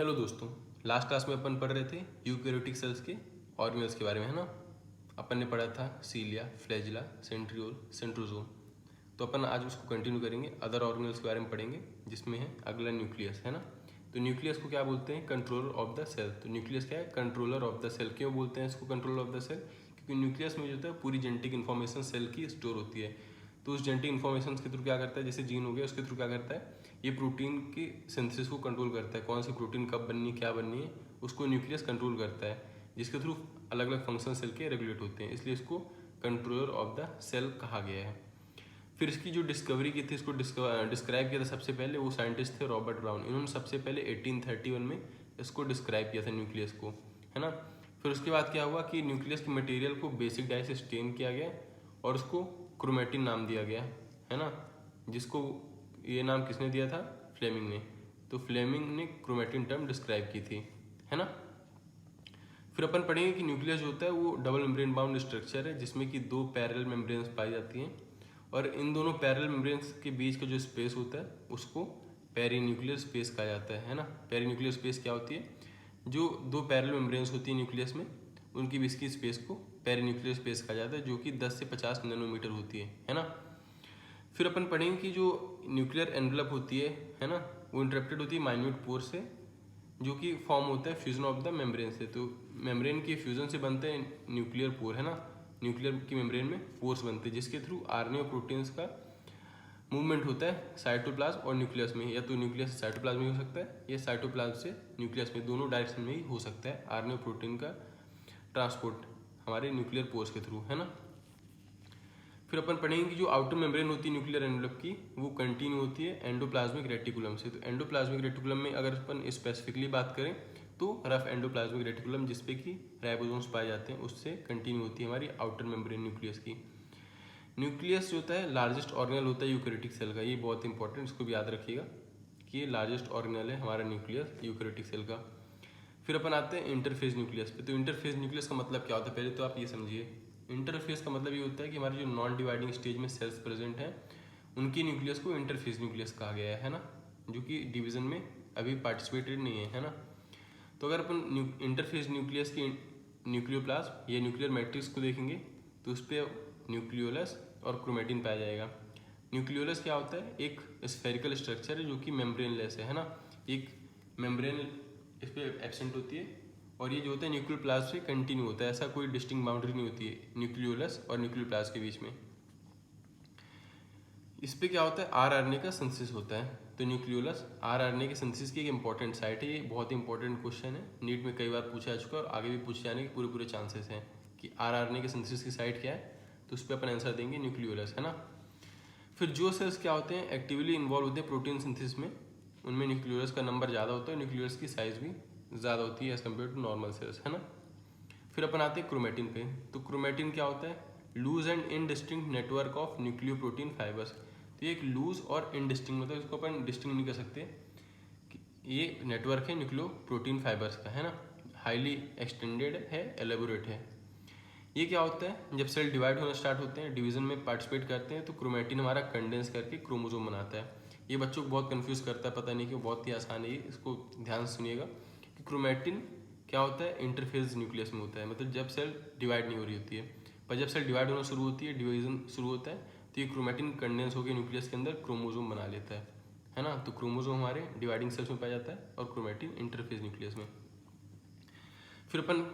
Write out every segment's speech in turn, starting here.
Hello दोस्तों, last class में अपन पढ़ रहे थे यूकैरियोटिक सेल्स के ऑर्गेनेल्स के बारे में, है ना। अपन ने पढ़ा था सीलिया, फ्लैजिला, सेंट्रियोल, सेंट्रोजोम। तो अपन आज उसको कंटिन्यू करेंगे, अदर ऑर्गेनेल्स के बारे में पढ़ेंगे, जिसमें है अगला न्यूक्लियस, है ना। तो न्यूक्लियस को क्या बोलते हैं? Controller of the cell. तो न्यूक्लियस क्या है? Controller of the cell. क्यों बोलते हैं इसको कंट्रोलर ऑफ द सेल? क्योंकि न्यूक्लियस में जो होता है पूरी जेनेटिक इन्फॉर्मेशन सेल की स्टोर होती है। तो उस जेनेटिक इन्फॉर्मेशन के थ्रू क्या करता है, जैसे जीन हो गया, उसके थ्रू क्या करता है, ये प्रोटीन की सिंथेसिस को कंट्रोल करता है। कौन सी प्रोटीन कब बननी है, क्या बननी है, उसको न्यूक्लियस कंट्रोल करता है, जिसके थ्रू अलग अलग फंक्शन सेल के रेगुलेट होते हैं। इसलिए इसको कंट्रोलर ऑफ द सेल कहा गया है। फिर इसकी जो डिस्कवरी की थी, इसको डिस्क्राइब किया था सबसे पहले वो साइंटिस्ट थे रॉबर्ट ब्राउन। इन्होंने सबसे पहले 1831 में इसको डिस्क्राइब किया था न्यूक्लियस को, है ना। फिर उसके बाद क्या हुआ कि न्यूक्लियस के मटेरियल को बेसिक डाई से स्टेन किया गया और उसको क्रोमेटिन नाम दिया गया, है ना। जिसको ये नाम किसने दिया था? फ्लेमिंग ने। तो फ्लेमिंग ने क्रोमेटिन टर्म डिस्क्राइब की थी, है ना। फिर अपन पढ़ेंगे कि न्यूक्लियस जो होता है वो डबल मेम्ब्रेन बाउंड स्ट्रक्चर है, जिसमें कि दो पैरेलल मेम्ब्रेन्स पाई जाती हैं, और इन दोनों पैरेलल मेम्ब्रेन्स के बीच का जो स्पेस होता है उसको पेरीन्यूक्लियर स्पेस कहा जाता है ना। पेरीन्यूक्लियर स्पेस क्या होती है? जो दो पैरेलल मेम्ब्रेन्स होती है न्यूक्लियस में, उनकी बीच की स्पेस को पेरीन्यूक्लियर स्पेस कहा जाता है, जो कि 10 से 50 नैनोमीटर होती है ना। फिर अपन पढ़ेंगे कि जो न्यूक्लियर एनवलप होती है ना, वो इंटरप्टेड होती है माइन्यूट पोर से, जो कि फॉर्म होता है फ्यूजन ऑफ द मेम्ब्रेन से। तो मेम्ब्रेन के फ्यूजन से बनते हैं न्यूक्लियर पोर, है ना। न्यूक्लियर की मेम्ब्रेन में पोर्स बनते हैं, जिसके थ्रू आरएनए और प्रोटीन्स का मूवमेंट होता है साइटोप्लाज्म और न्यूक्लियस में। या तो न्यूक्लियस से साइटोप्लाज्म में हो सकता है, या साइटोप्लाज्म से न्यूक्लियस में, दोनों डायरेक्शन में ही हो सकता है आरएनए और प्रोटीन का ट्रांसपोर्ट हमारे न्यूक्लियर पोर्स के थ्रू, है ना। फिर अपन पढ़ेंगे कि जो आउटर मेम्ब्रेन होती है न्यूक्लियर एनवलप की, वो कंटिन्यू होती है एंडोप्लाज्मिक रेटिकुलम से। तो एंडोप्लाज्मिक रेटिकुलम में अगर अपन स्पेसिफिकली बात करें तो रफ एंडोप्लाज्मिक रेटिकुलम, जिसपे कि राइबोसोम्स पाए जाते हैं, उससे कंटिन्यू होती है हमारी आउटर मेम्ब्रेन न्यूक्लियस की। न्यूक्लियस जो होता है लार्जेस्ट ऑर्गेनल होता है यूकैरियोटिक सेल का। ये बहुत इंपॉर्टेंट, इसको भी याद रखिएगा कि ये लार्जेस्ट ऑर्गेनल है हमारा न्यूक्लियस यूकैरियोटिक सेल का। फिर अपन आते हैं इंटरफेज न्यूक्लियस पे। तो इंटरफेज न्यूक्लियस का मतलब क्या होता है, पहले तो आप ये समझिए। इंटरफेस का मतलब ये होता है कि हमारे जो नॉन डिवाइडिंग स्टेज में सेल्स प्रेजेंट हैं, उनकी न्यूक्लियस को इंटरफेज न्यूक्लियस कहा गया है ना, जो कि डिवीजन में अभी पार्टिसिपेटेड नहीं है ना। तो अगर अपन इंटरफेस न्यूक्लियस की न्यूक्लियोप्लाज्म या न्यूक्लियर मैट्रिक्स को देखेंगे तो उस पर न्यूक्लियोलस और क्रोमेटिन पाया जाएगा। न्यूक्लियोलस क्या होता है? एक स्फेरिकल स्ट्रक्चर है जो कि मेम्ब्रेनलेस है ना। एक मेम्ब्रेन इस पर एब्सेंट होती है, और ये जो होता है न्यूक्लियर प्लाज्म से कंटिन्यू होता है। ऐसा कोई डिस्टिंक्ट बाउंड्री नहीं होती है न्यूक्लियोलस और न्यूक्लियर प्लाज्म के बीच में। इस पे क्या होता है? आरएनए का सिंथेसिस होता है। तो न्यूक्लियोलस आरएनए के सिंथेसिस की एक इंपॉर्टेंट साइट है। ये बहुत ही इंपॉर्टेंट क्वेश्चन है, नीट में कई बार पूछा जा चुका है और आगे भी पूछे जाने के पूरे चांसेस हैं कि आरएनए के सिंथेसिस की साइट क्या है। तो उस पर अपन आंसर देंगे न्यूक्लियोलस, है ना। फिर जो सेल्स क्या होते हैं एक्टिवली इन्वॉल्व होते हैं प्रोटीन सिंथेसिस में, उनमें न्यूक्लियोलस का नंबर ज़्यादा होता है, न्यूक्लियोलस की साइज भी ज़्यादा होती है as compare to normal cells, है ना। फिर अपन आते हैं क्रोमेटिन पे। तो क्रोमेटिन क्या होता है? Loose and indistinct network of nucleoprotein fibres. तो ये एक लूज और इनडिस्टिंक्ट, मतलब इसको अपन डिस्टिंक्ट नहीं कर सकते कि ये नेटवर्क है न्यूक्लियोप्रोटीन फाइबर्स का, है ना। हाईली एक्सटेंडेड है, एलेबोरेट है। ये क्या होता है? जब सेल डिवाइड होना स्टार्ट होते हैं, डिवीजन में पार्टिसिपेट करते हैं, तो क्रोमेटिन हमारा कंडेंस करके क्रोमोसोम बनाता है। ये बच्चों को बहुत कंफ्यूज करता है, पता नहीं क्यों, बहुत ही आसान है ये, इसको ध्यान से सुनिएगा कि क्रोमेटिन क्या होता है? इंटरफेज न्यूक्लियस में होता है, मतलब जब सेल डिवाइड नहीं हो रही होती है। पर जब सेल डिवाइड होना शुरू होती है, डिवीजन शुरू होता है, तो ये क्रोमेटिन कंडेंस होकर न्यूक्लियस के अंदर क्रोमोसोम बना लेता है ना। तो क्रोमोसोम हमारे डिवाइडिंग सेल्स में पाया जाता है और क्रोमेटिन इंटरफेज न्यूक्लियस में। फिर अपन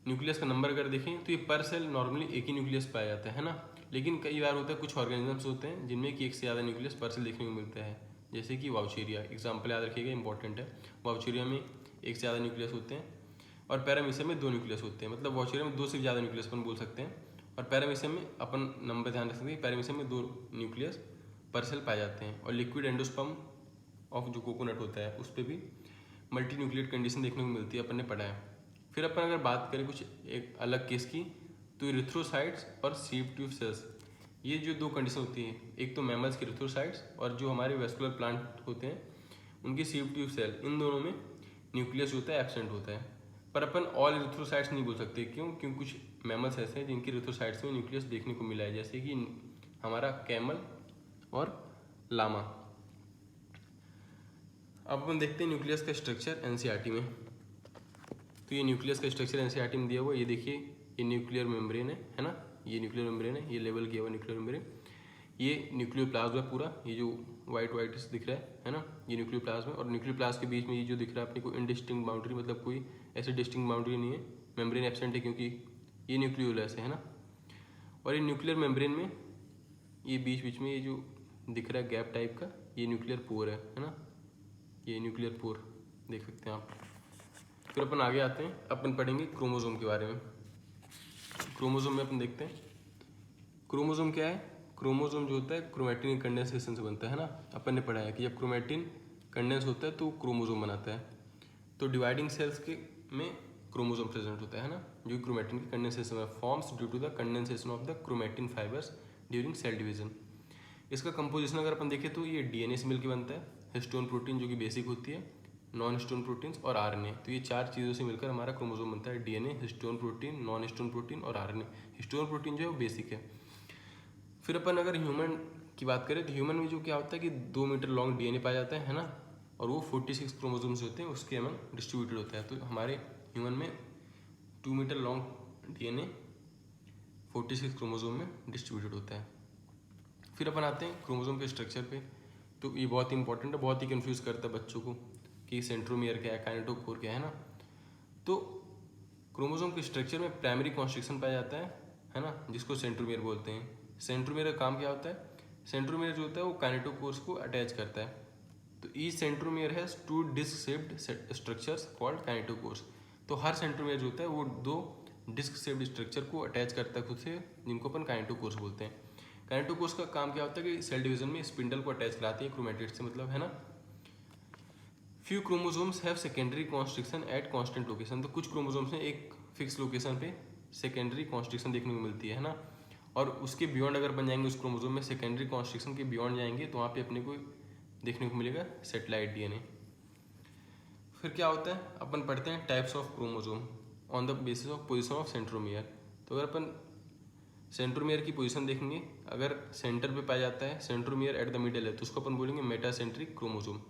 न्यूक्लियस का नंबर अगर देखें तो ये पर सेल नॉर्मली एक ही न्यूक्लियस पाया जाता है ना। लेकिन कई बार होता है कुछ ऑर्गेनिजम्स होते हैं जिनमें कि एक से ज़्यादा न्यूक्लियस पर सेल देखने को मिलता है, जैसे कि वाउचेरिया। एग्जाम्पल याद रखिएगा, इंपॉर्टेंट है। वाउचेरिया में एक से ज़्यादा न्यूक्लियस होते हैं, और पैरामीशियम में 2 न्यूक्लियस होते हैं। मतलब वाउचेरिया में 2 से ज़्यादा न्यूक्लियस अपन बोल सकते हैं, और पैरामीशियम में अपन नंबर ध्यान रख सकते हैं, पैरामीशियम में 2 न्यूक्लियस पर सेल पाए जाते हैं। और लिक्विड एंडोस्पर्म ऑफ जो कोकोनट होता है उस पर भी मल्टी न्यूक्लियेट कंडीशन देखने को मिलती है, अपन ने पढ़ा है। फिर अपन अगर बात करें कुछ एक अलग केस की, तो इरिथ्रोसाइट्स और सीव ट्यूब सेल्स, ये जो 2 कंडीशन होती हैं, एक तो मैमल्स के इरिथ्रोसाइट्स और जो हमारे वेस्कुलर प्लांट होते हैं उनकी सीव ट्यूब सेल, इन दोनों में न्यूक्लियस होता है एब्सेंट होता है। पर अपन ऑल इरिथ्रोसाइट्स नहीं बोल सकते, क्यों? क्योंकि कुछ मैमल्स ऐसे हैं जिनकी इरिथ्रोसाइट्स में न्यूक्लियस देखने को मिला है, जैसे कि हमारा कैमल और लामा। अब अपन देखते हैं न्यूक्लियस का स्ट्रक्चर एनसीईआरटी में। तो ये न्यूक्लियस का स्ट्रक्चर एनसीईआरटी में दिया हुआ, ये देखिए ये न्यूक्लियर मेम्ब्रेन है ना, ये न्यूक्लियर मेम्ब्रेन है, ये लेवल किया हुआ न्यूक्लियर मेम्ब्रेन, ये न्यूक्लियोप्लाज्म है पूरा, ये जो वाइट दिख रहा है ना, ये न्यूक्लियोप्लाज्म है। और न्यूक्लियोप्लाज्म के बीच में ये जो दिख रहा है अपने को इनडिस्टिंक्ट बाउंड्री, मतलब कोई ऐसी डिस्टिंक्ट बाउंड्री नहीं है, मेम्ब्रेन एब्सेंट है क्योंकि ये न्यूक्लियोलस है ना। और ये न्यूक्लियर मेम्ब्रेन में ये बीच बीच में ये जो दिख रहा है गैप टाइप का, ये न्यूक्लियर पोर है ना, ये न्यूक्लियर पोर देख सकते हैं आप। फिर अपन आगे आते हैं, अपन पढ़ेंगे क्रोमोसोम के बारे में। क्रोमोसोम में अपन देखते हैं क्रोमोसोम क्या है। क्रोमोसोम जो होता है क्रोमैटिन कंडेंसेशन से बनता है ना, अपन ने पढ़ा है कि जब क्रोमैटिन कंडेंस होता है तो क्रोमोसोम बनाता है। तो डिवाइडिंग सेल्स के में क्रोमोसोम प्रेजेंट होता है ना, जो क्रोमैटिन की कंडेंसेशन है, forms due to the condensation of the chromatin fibres during cell division. इसका कंपोजिशन अगर अपन देखें तो ये डीएनए से मिलकर बनता है, हिस्टोन प्रोटीन जो कि बेसिक होती है, नॉन हिस्टोन प्रोटीन्स और आरएनए। तो ये चार चीज़ों से मिलकर हमारा क्रोमोसोम बनता है, DNA, histone protein, non histone protein और आरएनए। हिस्टोन प्रोटीन जो है वो बेसिक है। फिर अपन अगर ह्यूमन की बात करें तो ह्यूमन में जो क्या होता है कि 2 मीटर लॉन्ग डीएनए पाया जाता है ना, और वो 46 क्रोमोसोम्स होते हैं, उसके एमएन डिस्ट्रीब्यूटेड होता है। तो हमारे ह्यूमन में 2 मीटर लॉन्ग डीएनए 46 क्रोमोसोम में डिस्ट्रीब्यूटेड होता है। फिर अपन आते हैं क्रोमोसोम के स्ट्रक्चर पे। तो ये बहुत इंपॉर्टेंट है, बहुत ही कंफ्यूज करता है बच्चों को कि सेंट्रोमियर क्या है, काइनेटोकोर क्या है ना। तो क्रोमोसोम के स्ट्रक्चर में प्राइमरी कॉन्स्ट्रिक्शन पाया जाता है ना, जिसको सेंट्रोमियर बोलते हैं। सेंट्रोमियर का काम क्या होता है, सेंट्रोमियर जो होता है वो काइनेटोकोर्स को अटैच करता है। तो each centromere has 2 disc shaped structures called kinetochores. तो हर सेंट्रोमियर जो होता है वो 2 डिस्क शेप्ड स्ट्रक्चर को अटैच करता है खुद से, जिनको अपन काइनेटोकोर्स बोलते हैं। काइनेटोकोर्स का काम क्या होता है कि सेल डिवीजन में स्पिंडल को अटैच कराती है क्रोमैटिड से, मतलब है ना। Few chromosomes have secondary constriction at constant location. तो कुछ क्रोमोसोम्स में एक फिक्स लोकेशन पे सेकेंडरी कॉन्स्ट्रिक्शन देखने को मिलती है ना, और उसके बियॉन्ड अगर बन जाएंगे उस क्रोमोसोम में, सेकेंडरी कॉन्स्ट्रिक्शन के बियॉन्ड जाएंगे तो वहाँ पे अपने को देखने को मिलेगा सेटेलाइट डीएनए। फिर क्या होता है, अपन पढ़ते हैं types of chromosome on the basis of position of centromere. तो अगर अपन सेंट्रोमियर की पोजीशन देखेंगे, अगर सेंटर पे पाया जाता है, सेंट्रोमियर एट द मिडल है, तो उसको अपन बोलेंगे मेटासेंट्रिक क्रोमोसोम।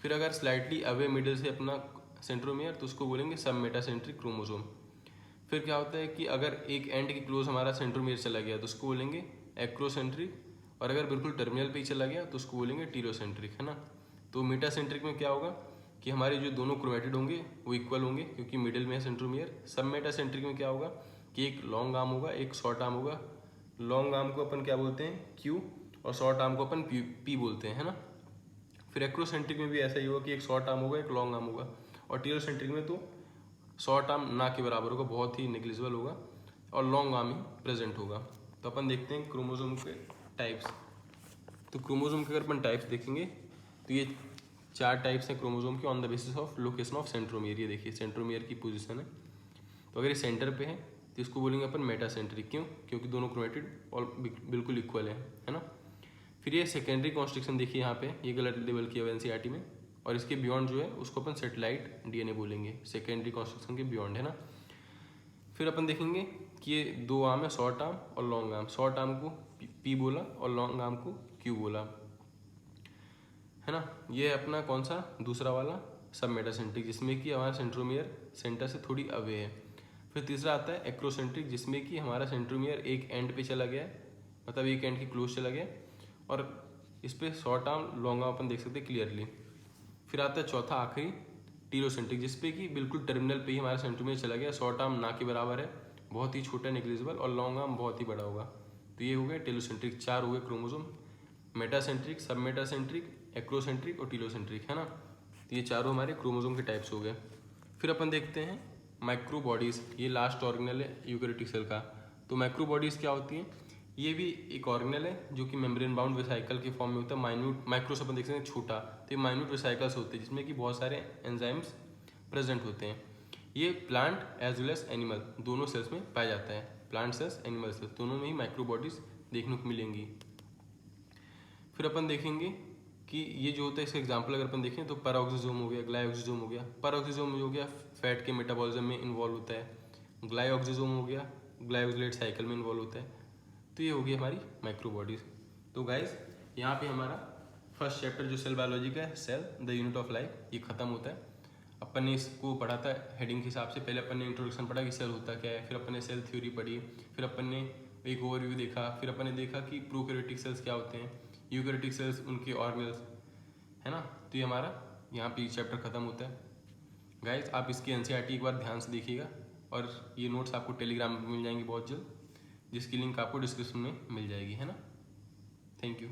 फिर अगर स्लाइटली अवे मिडल से अपना सेंट्रोमियर, तो उसको बोलेंगे सब मेटासेंट्रिक क्रोमोसोम। फिर क्या होता है कि अगर एक एंड के क्लोज हमारा सेंट्रोमियर चला गया तो उसको बोलेंगे एक्रोसेंट्रिक, और अगर बिल्कुल टर्मिनल पे ही चला गया तो उसको बोलेंगे टीरोसेंट्रिक, है ना। तो मेटासेंट्रिक में क्या होगा कि हमारे जो दोनों क्रोमैटिड होंगे वो इक्वल होंगे क्योंकि मिडिल में है सेंट्रोमियर। सब मेटासेंट्रिक में क्या होगा कि एक लॉन्ग आर्म होगा, एक शॉर्ट आर्म होगा। लॉन्ग आर्म को अपन क्या बोलते हैं, क्यू, और शॉर्ट आर्म को अपन पी बोलते हैं, है ना। फिर एक्रोसेंट्रिक में भी ऐसा ही होगा कि एक शॉर्ट आर्म होगा, एक लॉन्ग आर्म होगा। और टीरोसेंट्रिक में तो शॉर्ट आर्म ना के बराबर होगा, बहुत ही नेग्लिजिबल होगा, और लॉन्ग आर्म ही प्रेजेंट होगा। तो अपन देखते हैं क्रोमोसोम के टाइप्स। तो क्रोमोसोम के अगर अपन टाइप्स देखेंगे तो ये 4 टाइप्स हैं क्रोमोसोम के on the basis of location of centromere. ये देखिए सेंट्रोमियर की पोजीशन है, तो अगर ये सेंटर पे है तो इसको बोलेंगे अपन मेटासेंट्रिक। क्यों, क्योंकि दोनों क्रोमैटिड और बिल्कुल इक्वल है ना। फिर ये सेकेंडरी कॉन्स्ट्रिक्शन देखिए यहाँ पे, ये गलत लेवल किया हुआ एनसीईआरटी में, और इसके बियॉन्ड जो है उसको अपन सेटेलाइट डीएनए बोलेंगे, सेकेंडरी कॉन्स्ट्रिक्शन के बियॉन्ड, है ना। फिर अपन देखेंगे कि ये 2 आर्म है, शॉर्ट आर्म और लॉन्ग आर्म। शॉर्ट आर्म को पी बोला और लॉन्ग आर्म को क्यू बोला, है ना। ये है अपना कौन सा, दूसरा वाला सब मेटासेंट्रिक, जिसमें कि हमारा सेंट्रोमियर सेंटर से थोड़ी अवे है। फिर तीसरा आता है एक्रोसेंट्रिक, जिसमें कि हमारा सेंट्रोमियर एक एंड पे चला गया है, मतलब एक एंड के क्लोज चला गया, और इस पर शॉर्ट आर्म लॉन्ग आर्म अपन देख सकते हैं क्लियरली। फिर आता है चौथा आखिरी टीरोसेंट्रिक, जिसपे कि बिल्कुल टर्मिनल पे ही हमारा सेंट्रोमियर चला गया, शॉर्ट आर्म ना के बराबर है, बहुत ही छोटा नेग्लिजिबल, और लॉन्ग आर्म बहुत ही बड़ा होगा। तो ये हो गया टेलोसेंट्रिक, 4 हो गए क्रोमोसोम, मेटासेंट्रिक, सब मेटासेंट्रिक, एक्रोसेंट्रिक और टीलोसेंट्रिक, है ना। तो ये चारों हमारे क्रोमोसोम के टाइप्स हो गए। फिर अपन देखते हैं माइक्रो बॉडीज़, ये लास्ट ऑर्गेनल है यूकैरियोटिक सेल का। तो माइक्रो बॉडीज़ क्या होती हैं, ये भी एक ऑर्गेनल है जो कि मेम्ब्रेन बाउंड वेसाइकल के फॉर्म में होता है। माइन्यूट, माइक्रो से अपन देख सकते हैं छोटा, तो ये माइन्यूट वेसाइकल्स होते हैं जिसमें कि बहुत सारे एंजाइम्स प्रेजेंट होते हैं। ये plant as well as animal दोनों सेल्स में पाया जाता है, प्लांट सेल्स, एनिमल सेल्स, दोनों में ही माइक्रो बॉडीज देखने को मिलेंगी। फिर अपन देखेंगे कि ये जो होता है, इसका एग्जाम्पल अगर अपन देखें तो पैराऑक्सीजोम हो गया, ग्लाइऑक्सीजोम हो गया। पैराऑक्सीजोम जो हो गया फैट के मेटाबॉलिज्म में इन्वॉल्व होता है, ग्लाइऑक्सीजोम हो गया ग्लाइकोजिलेट साइकिल में इन्वॉल्व होता है। तो ये होगी हमारी माइक्रो बॉडीज। तो गाइज यहाँ पे हमारा फर्स्ट चैप्टर जो सेल बायोलॉजी का है, cell the unit of life, ये खत्म होता है। अपन ने इसको पढ़ा था हेडिंग के हिसाब से। पहले अपन ने इंट्रोडक्शन पढ़ा कि सेल होता क्या है, फिर अपन ने सेल थ्योरी पढ़ी, फिर अपन ने एक ओवरव्यू देखा, फिर अपन ने देखा कि प्रोकैरियोटिक सेल्स क्या होते हैं, यूकैरियोटिक सेल्स उनके ऑर्गेनल्स, है ना। तो ये हमारा यहाँ पे चैप्टर खत्म होता है। गाइस आप इसकी एनसीईआरटी एक बार ध्यान से देखिएगा, और ये नोट्स आपको टेलीग्राम पर मिल जाएंगे बहुत जल्द, जिसकी लिंक आपको डिस्क्रिप्शन में मिल जाएगी, है ना। Thank you.